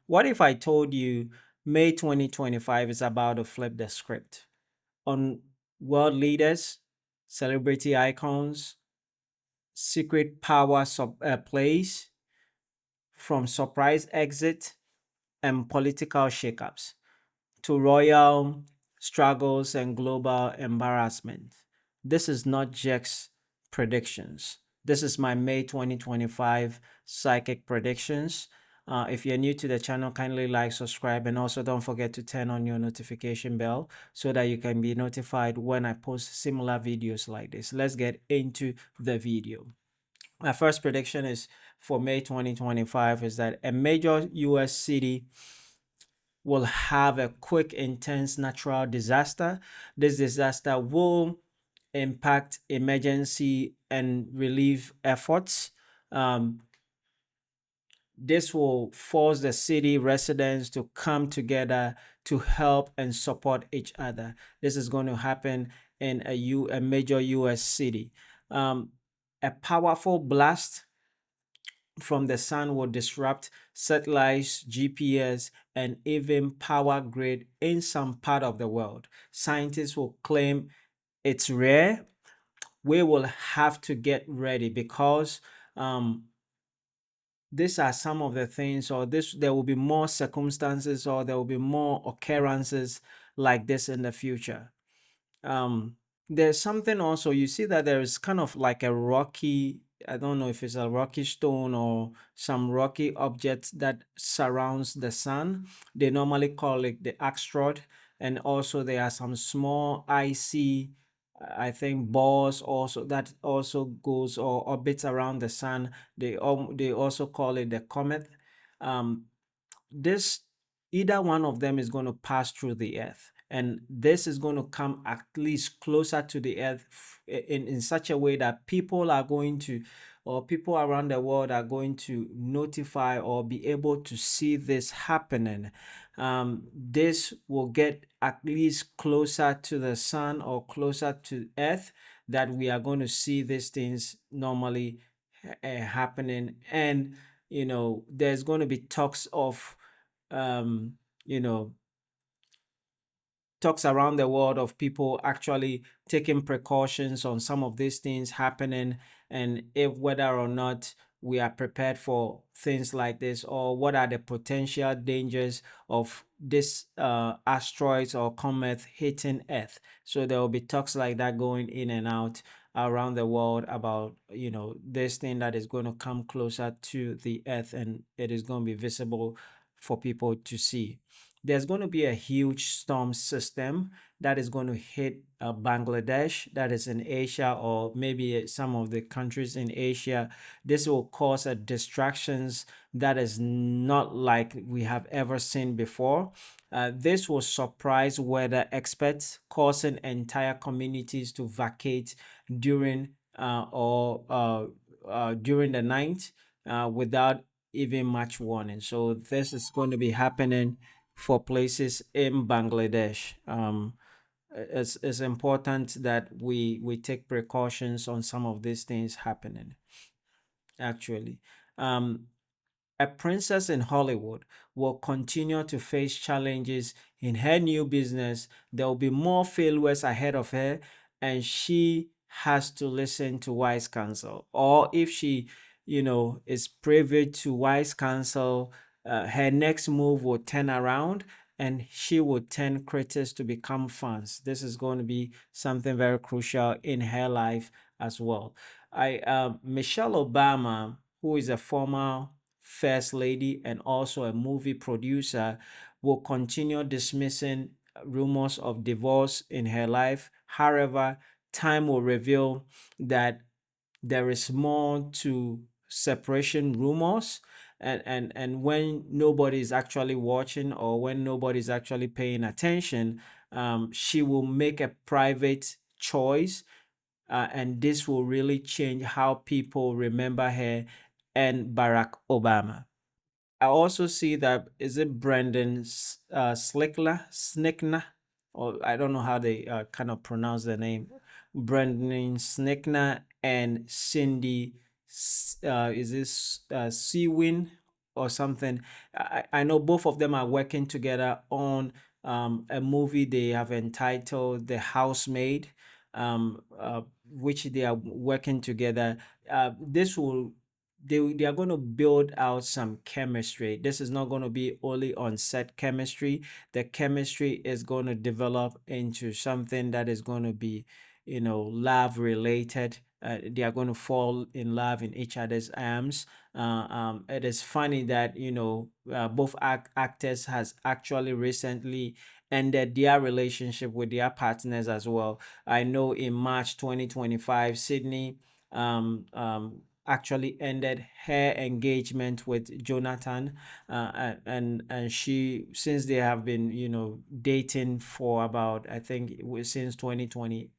What if I told you May 2025 is about to flip the script on world leaders, celebrity icons, secret power plays, from surprise exit and political shakeups to royal struggles and global embarrassment? This is not Jack's predictions. This is my May 2025 psychic predictions. If you're new to the channel, kindly like, subscribe, and also don't forget to turn on your notification bell so that you can be notified when I post similar videos like this. Let's get into the video. My first prediction is for May 2025 is that a major US city will have a quick, intense natural disaster. This disaster will impact emergency and relief efforts. Um, this will force the city residents to come together to help and support each other. This is going to happen in a major US city. A powerful blast from the sun will disrupt satellites, GPS, and even power grid in some part of the world. Scientists will claim it's rare. We will have to get ready because these are some of the things, or this there will be more circumstances, or there will be more occurrences like this in the future. um there's something also, you see that there is kind of like a rocky, I don't know if it's a rocky stone or some rocky object that surrounds the sun. They normally call it the asteroid. And also there are some small icy, I think, balls also that also goes or orbits around the sun. They also call it the comet. um this Either one of them is going to pass through the earth, and this is going to come at least closer to the earth in such a way that people are going to, or people around the world are going to notify or be able to see this happening. This will get at least closer to the sun or closer to earth, that we are going to see these things normally happening. And there's going to be talks of um, you know, talks around the world of people actually taking precautions on some of these things happening, and if whether or not we are prepared for things like this, or what are the potential dangers of this asteroids or comet hitting earth. So there will be talks like that going in and out around the world about this thing that is going to come closer to the earth, and it is going to be visible for people to see. There's going to be a huge storm system that is going to hit Bangladesh, that is in Asia, or maybe some of the countries in Asia. This will cause a distractions that is not like we have ever seen before. This will surprise weather experts, causing entire communities to vacate during during the night without even much warning. So this is going to be happening for places in Bangladesh. It's important that we take precautions on some of these things happening. Actually, um, a princess in Hollywood will continue to face challenges in her new business. There will be more failures ahead of her, and she has to listen to wise counsel. Or if she, is privy to wise counsel, her next move will turn around, and she will turn critics to become fans. This is going to be something very crucial in her life as well. Michelle Obama, who is a former first lady and also a movie producer, will continue dismissing rumors of divorce in her life. However, time will reveal that there is more to separation rumors. And when nobody is actually watching, or when nobody is actually paying attention, she will make a private choice, and this will really change how people remember her and Barack Obama. I also see that, is it Brandon Snickner, or I don't know how they kind of pronounce the name. Brandon Snickner and Cindy, is this Sewin or something. I know both of them are working together on a movie they have entitled The Housemaid, which they are working together. This will they are going to build out some chemistry. This is not going to be only on set chemistry. The chemistry is going to develop into something that is going to be, love related. They are going to fall in love in each other's arms. It is funny that both actors has actually recently ended their relationship with their partners as well. I know in March 2025, Sydney actually ended her engagement with Jonathan, and she, since they have been dating for about, I think it was since 2028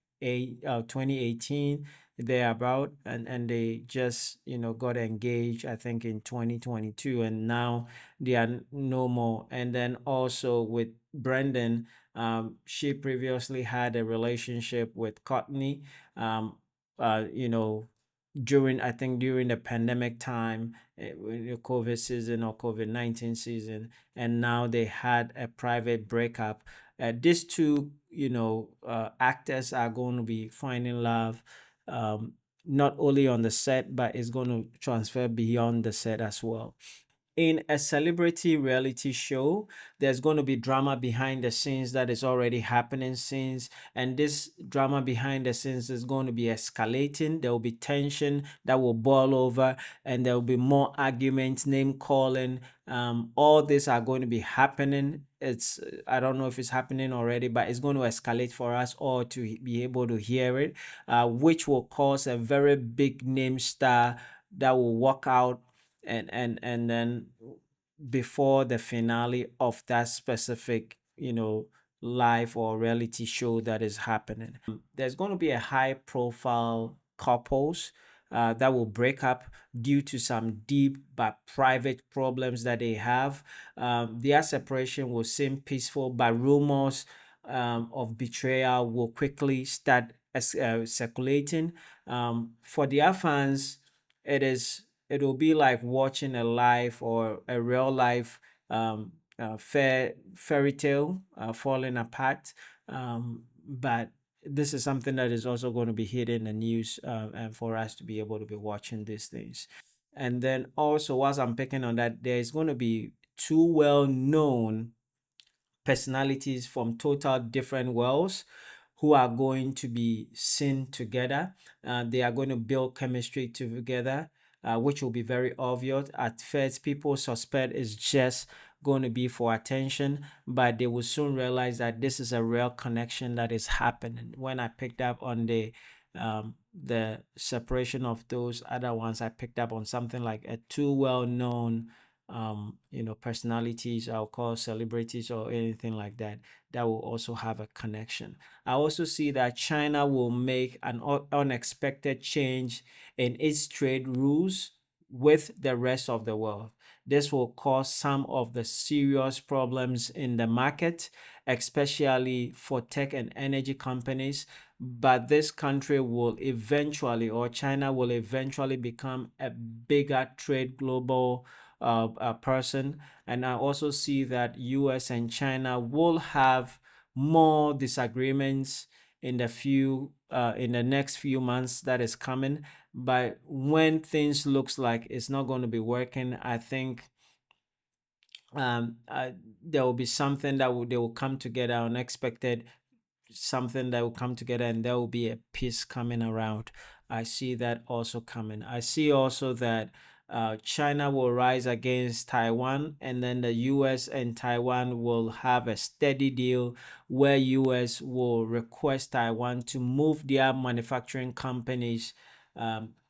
2018 thereabout, and they just got engaged, I think, in 2022, and now they are no more. And then also with Brendan, she previously had a relationship with Courtney, um you know during, I think, during the pandemic time, the COVID season or COVID-19 season, and now they had a private breakup. These two, actors are going to be finding love, not only on the set, but it's going to transfer beyond the set as well. In a celebrity reality show, there's going to be drama behind the scenes that is already happening since, and this drama behind the scenes is going to be escalating. There will be tension that will boil over, and there will be more arguments, name calling. All these are going to be happening. It's I don't know if it's happening already, but it's going to escalate for us all to be able to hear it, which will cause a very big name star that will walk out, and then before the finale of that specific live or reality show that is happening. There's going to be a high profile couples that will break up due to some deep but private problems that they have. Their separation will seem peaceful, but rumors of betrayal will quickly start circulating. For their fans, it will be like watching a live or a real life fairy tale falling apart. But this is something that is also going to be hitting the news, and for us to be able to be watching these things. And then also, whilst I'm picking on that, there is going to be two well known personalities from total different worlds who are going to be seen together. They are going to build chemistry together, which will be very obvious. At first, people suspect it's just going to be for attention, but they will soon realize that this is a real connection that is happening. When I picked up on the separation of those other ones, I picked up on something like a two well-known personalities, I'll call celebrities or anything like that, that will also have a connection. I also see that China will make an unexpected change in its trade rules with the rest of the world. This will cause some of the serious problems in the market, especially for tech and energy companies. But this country will eventually, or China will eventually become a bigger trade global person. And I also see that US and China will have more disagreements in the next few months that is coming. But when things looks like it's not going to be working, I think there will be something that they will come together, unexpected something that will come together, and there will be a peace coming around. I see that also coming. I see also that China will rise against Taiwan, and then the US and Taiwan will have a steady deal where US will request Taiwan to move their manufacturing companies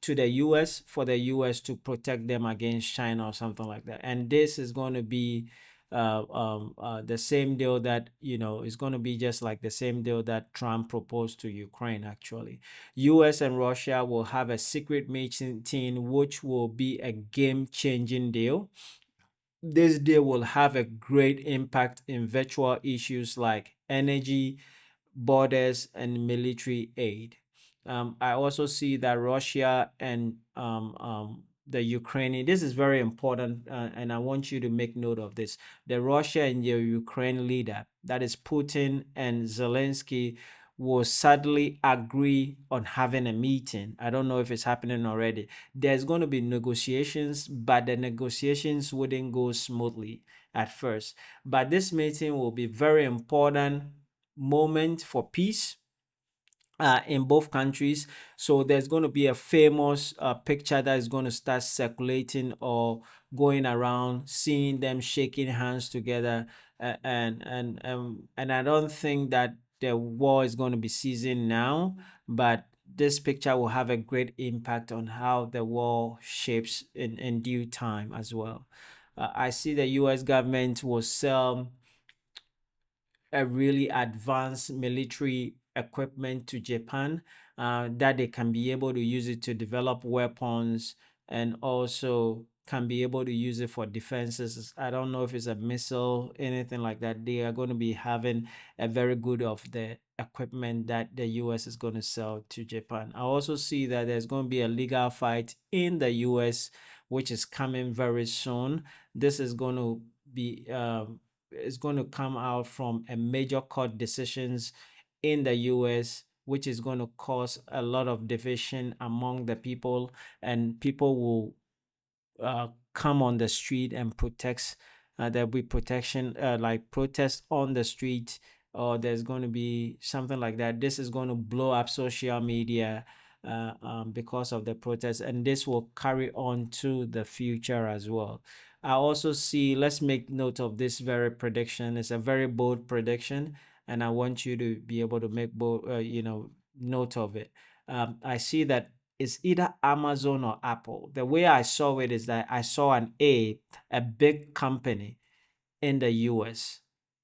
to the US for the US to protect them against China or something like that. And this is going to be the same deal that is going to be just like the same deal that Trump proposed to Ukraine. Actually, U.S. and Russia will have a secret meeting, which will be a game-changing deal. This deal will have a great impact in virtual issues like energy, borders, and military aid. I also see that Russia and the Ukraine. This is very important, and I want you to make note of this. The Russia and the Ukraine leader, that is Putin and Zelensky, will sadly agree on having a meeting. I don't know if it's happening already. There's going to be negotiations, but the negotiations wouldn't go smoothly at first. But this meeting will be very important moment for peace in both countries. So there's going to be a famous picture that is going to start circulating or going around, seeing them shaking hands together, and I don't think that the war is going to be ceasing now, but this picture will have a great impact on how the war shapes in due time as well. I see the U.S. government will sell a really advanced military equipment to Japan, that they can be able to use it to develop weapons and also can be able to use it for defenses. I don't know if it's a missile, anything like that. They are going to be having a very good of the equipment that the US is going to sell to Japan. I also see that there's going to be a legal fight in the US, which is coming very soon. This is going to be is going to come out from a major court decisions in the US, which is going to cause a lot of division among the people, and people will come on the street and protect. There'll be protection, like protest on the street, or there's going to be something like that. This is going to blow up social media because of the protest, and this will carry on to the future as well. I also see, let's make note of this very prediction. It's a very bold prediction, and I want you to be able to make bold, note of it. I see that it's either Amazon or Apple. The way I saw it is that I saw a big company in the US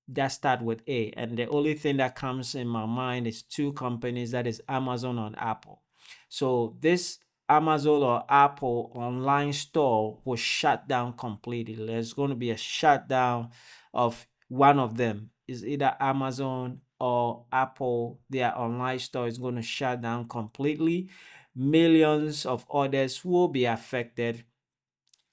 that start with A. And the only thing that comes in my mind is two companies, that is Amazon and Apple. So this Amazon or Apple online store was shut down completely. There's going to be a shutdown of one of them. Is either Amazon or Apple. Their online store is going to shut down completely. Millions of others will be affected,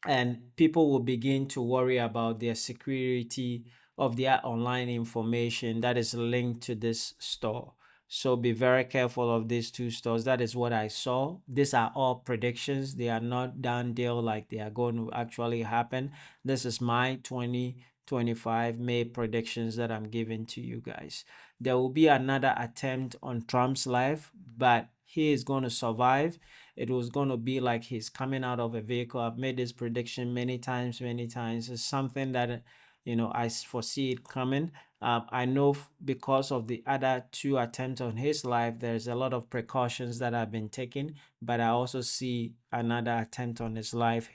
and people will begin to worry about their security of their online information that is linked to this store. So be very careful of these two stores. That is what I saw. These are all predictions. They are not done deal like they are going to actually happen. This is my 2025 May predictions that I'm giving to you guys. There will be another attempt on Trump's life, but he is going to survive. It was going to be like he's coming out of a vehicle. I've made this prediction many times, many times. It's something that, I foresee it coming. I know because of the other two attempts on his life, there's a lot of precautions that have been taken, but I also see another attempt on his life.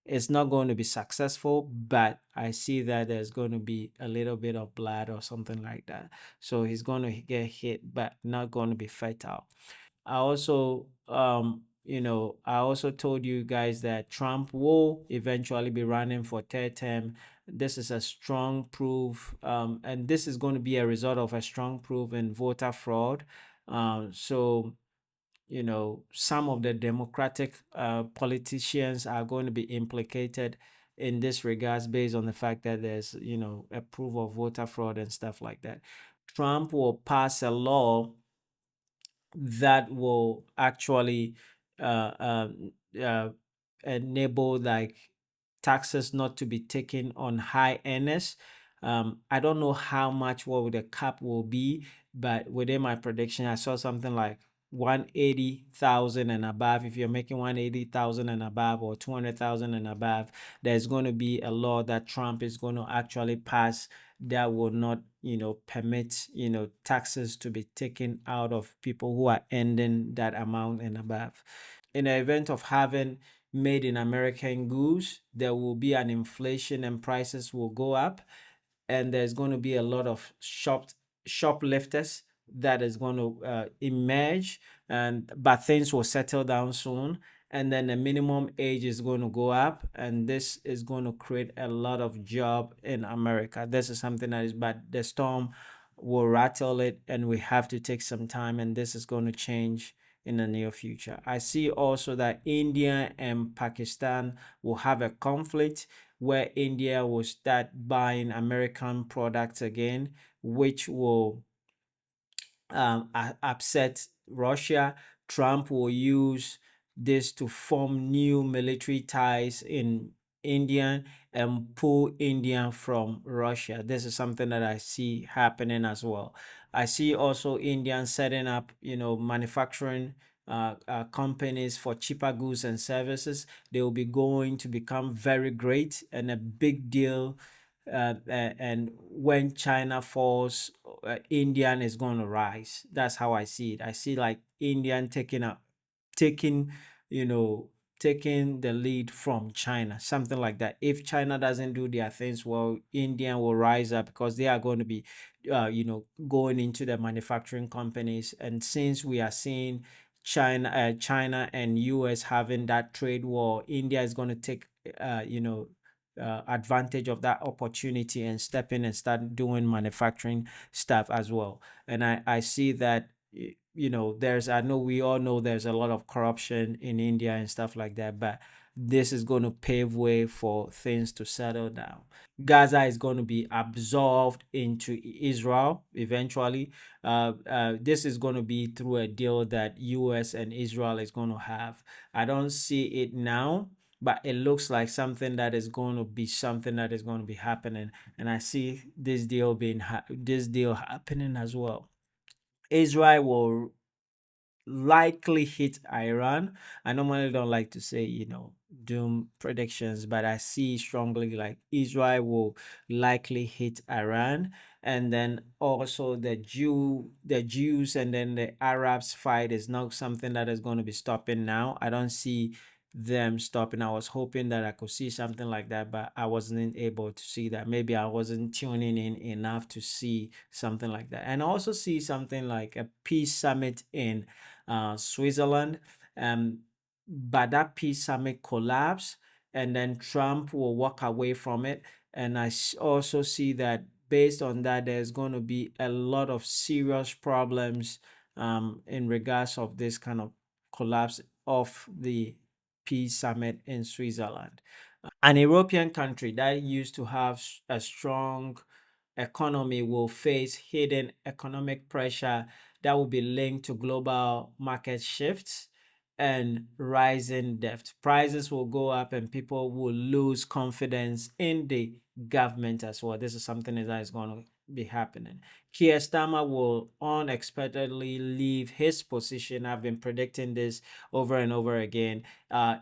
It's not going to be successful, but I see that there's going to be a little bit of blood or something like that. So he's going to get hit, but not going to be fatal. I also, I also told you guys that Trump will eventually be running for third term. This is a strong proof, and this is going to be a result of a strong proof in voter fraud. So, some of the Democratic politicians are going to be implicated in this regards based on the fact that there's, a proof of voter fraud and stuff like that. Trump will pass a law that will actually uh, um, uh, enable like taxes not to be taken on high earners. I don't know how much what the cap will be, but within my prediction, I saw something like 180,000 and above. If you're making 180,000 and above or 200,000 and above, there's going to be a law that Trump is going to actually pass that will not, permit, taxes to be taken out of people who are earning that amount and above. In the event of having made in American goods, there will be an inflation and prices will go up, and there's going to be a lot of shoplifters that is going to emerge, and but things will settle down soon, and then the minimum age is going to go up, and this is going to create a lot of job in America. This is something that is bad. The storm will rattle it, and we have to take some time, and this is going to change in the near future. I see also that India and Pakistan will have a conflict where India will start buying American products again, which will upset Russia. Trump will use this to form new military ties in India and pull India from Russia. This is something that I see happening as well. I see also India setting up, manufacturing companies for cheaper goods and services. They will be going to become very great and a big deal. And when China falls, Indian is going to rise. That's how I see it. I see like Indian taking, you know, taking the lead from China, something like that. If China doesn't do their things well, India will rise up because they are going to be, going into the manufacturing companies. And since we are seeing China and US having that trade war, India is going to take, advantage of that opportunity and step in and start doing manufacturing stuff as well. And I see that, I know we all know there's a lot of corruption in India and stuff like that, but this is going to pave way for things to settle down. Gaza is going to be absorbed into Israel eventually. This is going to be through a deal that US and Israel is going to have. I don't see it now, but it looks like something that is going to be something that is going to be happening. And I see this deal happening as well. Israel will likely hit Iran. I normally don't like to say, doom predictions, but I see strongly like Israel will likely hit Iran. And then also the Jews and then the Arabs fight is not something that is going to be stopping now. I don't see them stopping. I was hoping that I could see something like that, but I wasn't able to see that. Maybe I wasn't tuning in enough to see something like that. And I also see something like a peace summit in Switzerland. But that peace summit collapsed, and then Trump will walk away from it. And I also see that based on that, there's going to be a lot of serious problems in regards of this kind of collapse of the peace summit in Switzerland. An European country that used to have a strong economy will face hidden economic pressure that will be linked to global market shifts and rising debt. Prices will go up and people will lose confidence in the government as well. This is something that is going to be happening. Keir Starmer will unexpectedly leave his position. I've been predicting this over and over again,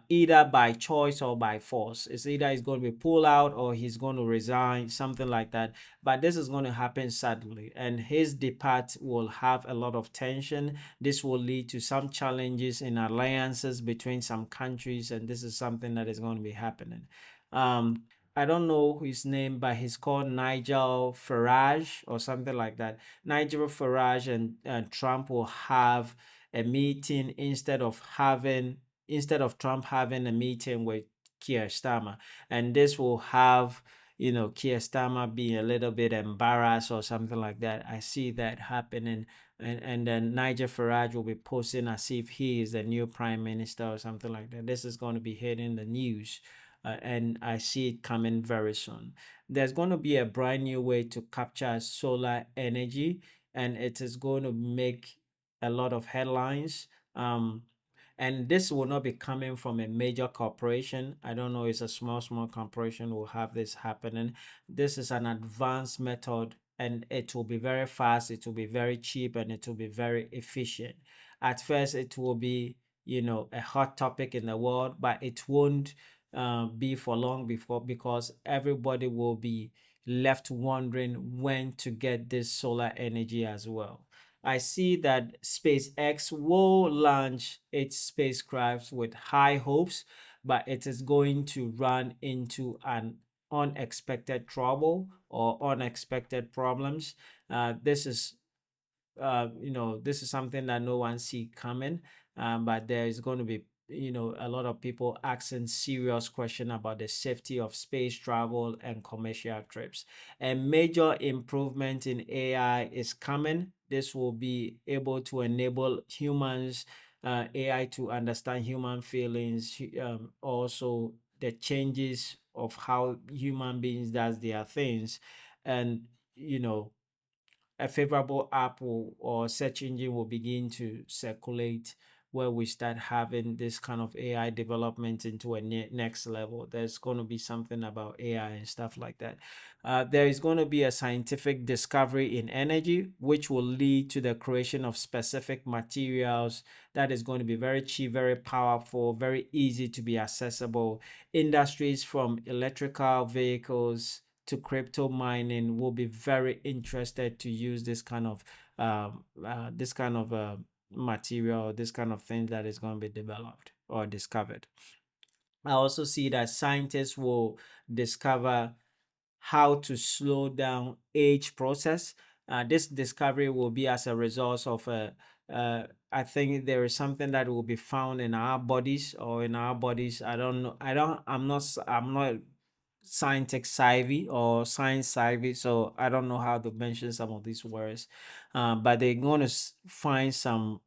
either by choice or by force. It's either he's going to be pulled out or he's going to resign, something like that. But this is going to happen suddenly, and his depart will have a lot of tension. This will lead to some challenges in alliances between some countries, and this is something that is going to be happening. I don't know his name, but he's called Nigel Farage or something like that. Nigel Farage and Trump will have a meeting instead of Trump having a meeting with Keir Starmer, and this will have, Keir Starmer being a little bit embarrassed or something like that. I see that happening. And then Nigel Farage will be posting as if he is the new prime minister or something like that. This is going to be hitting the news. And I see it coming very soon. There's going to be a brand new way to capture solar energy, and it is going to make a lot of headlines. And this will not be coming from a major corporation. I don't know, it's a small corporation will have this happening. This is an advanced method, and it will be very fast, it will be very cheap, and it will be very efficient. At first, it will be, a hot topic in the world, but it won't be for long before, because everybody will be left wondering when to get this solar energy as well. I see that SpaceX will launch its spacecraft with high hopes, but it is going to run into an unexpected trouble or unexpected problems. This is something that no one see coming, but there is going to be, a lot of people asking serious question about the safety of space travel and commercial trips. A major improvement in AI is coming. This will be able to enable humans AI to understand human feelings, also the changes of how human beings does their things, and you know a favorable app or search engine will begin to circulate, where we start having this kind of AI development into a next level. There's going to be something about AI and stuff like that. There is going to be a scientific discovery in energy, which will lead to the creation of specific materials that is going to be very cheap, very powerful, very easy to be accessible. Industries from electrical vehicles to crypto mining will be very interested to use this kind of material, this kind of thing that is going to be developed or discovered. I also see that scientists will discover how to slow down age process. This discovery will be as a result of I think there is something that will be found in our bodies or in our bodies. I don't know. I'm not scientific savvy or science savvy, so I don't know how to mention some of these words. But they're going to find some,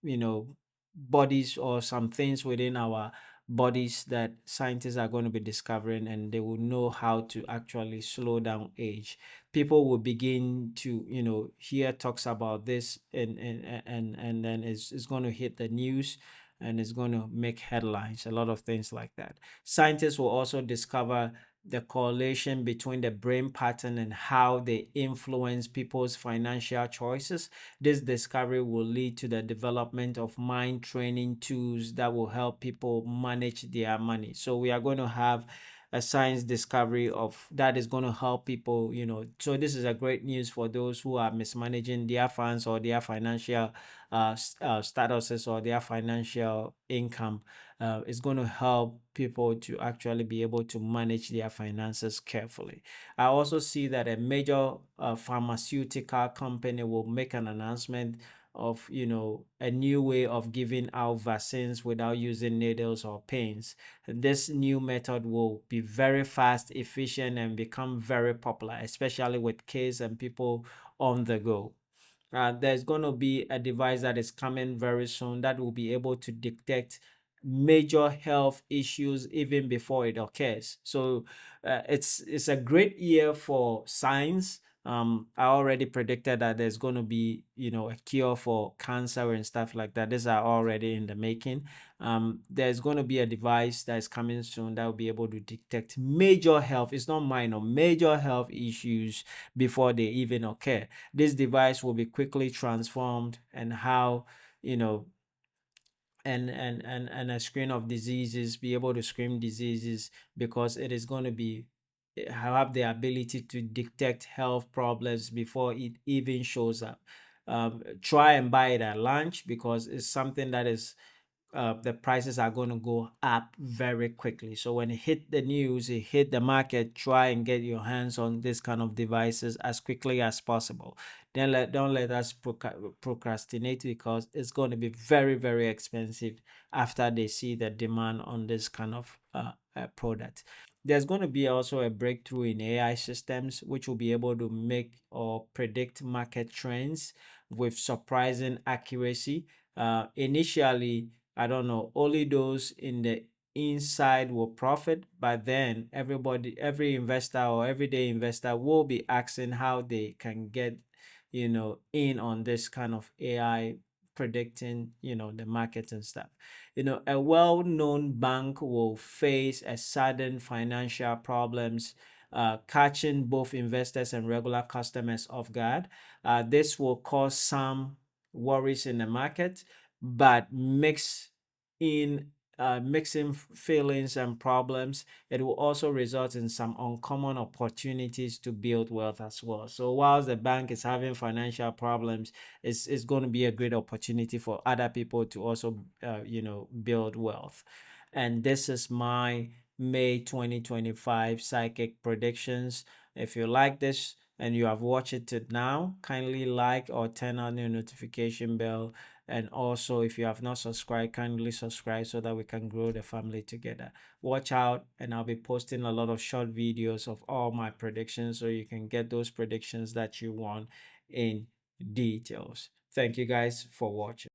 you know, bodies or some things within our bodies that scientists are going to be discovering, and they will know how to actually slow down age. People will begin to, hear talks about this, and then it's going to hit the news, and it's going to make headlines, a lot of things like that. Scientists will also discover the correlation between the brain pattern and how they influence people's financial choices. This discovery will lead to the development of mind training tools that will help people manage their money. So we are going to have a science discovery of that is going to help people, So this is a great news for those who are mismanaging their funds or their financial statuses or their financial income. It's going to help people to actually be able to manage their finances carefully. I also see that a major pharmaceutical company will make an announcement of, a new way of giving out vaccines without using needles or pens. This new method will be very fast, efficient, and become very popular, especially with kids and people on the go. There's going to be a device that is coming very soon that will be able to detect major health issues even before it occurs. So it's a great year for science. I already predicted that there's going to be, a cure for cancer and stuff like that. These are already in the making. There's going to be a device that is coming soon that will be able to detect major health. It's not minor, major health issues before they even occur. This device will be quickly transformed, and how, you know and a screen of diseases, be able to screen diseases, because it is going to be have the ability to detect health problems before it even shows up. Try and buy it at launch, because it's something that is the prices are going to go up very quickly. So when it hit the news, it hit the market, try and get your hands on this kind of devices as quickly as possible. Then don't let us procrastinate, because it's going to be very, very expensive after they see the demand on this kind of product. There's going to be also a breakthrough in AI systems, which will be able to make or predict market trends with surprising accuracy. Initially, I don't know, only those in the inside will profit, but then every investor or everyday investor will be asking how they can get, in on this kind of AI predicting, the market and stuff. A well-known bank will face a sudden financial problems, catching both investors and regular customers off guard. This will cause some worries in the market, but in mixing feelings and problems, it will also result in some uncommon opportunities to build wealth as well. So whilst the bank is having financial problems, it's going to be a great opportunity for other people to also build wealth. And this is my May 2025 psychic predictions. If you like this and you have watched it to now, kindly like or turn on your notification bell. And also, if you have not subscribed, kindly subscribe so that we can grow the family together. Watch out, and I'll be posting a lot of short videos of all my predictions, so you can get those predictions that you want in details. Thank you guys for watching.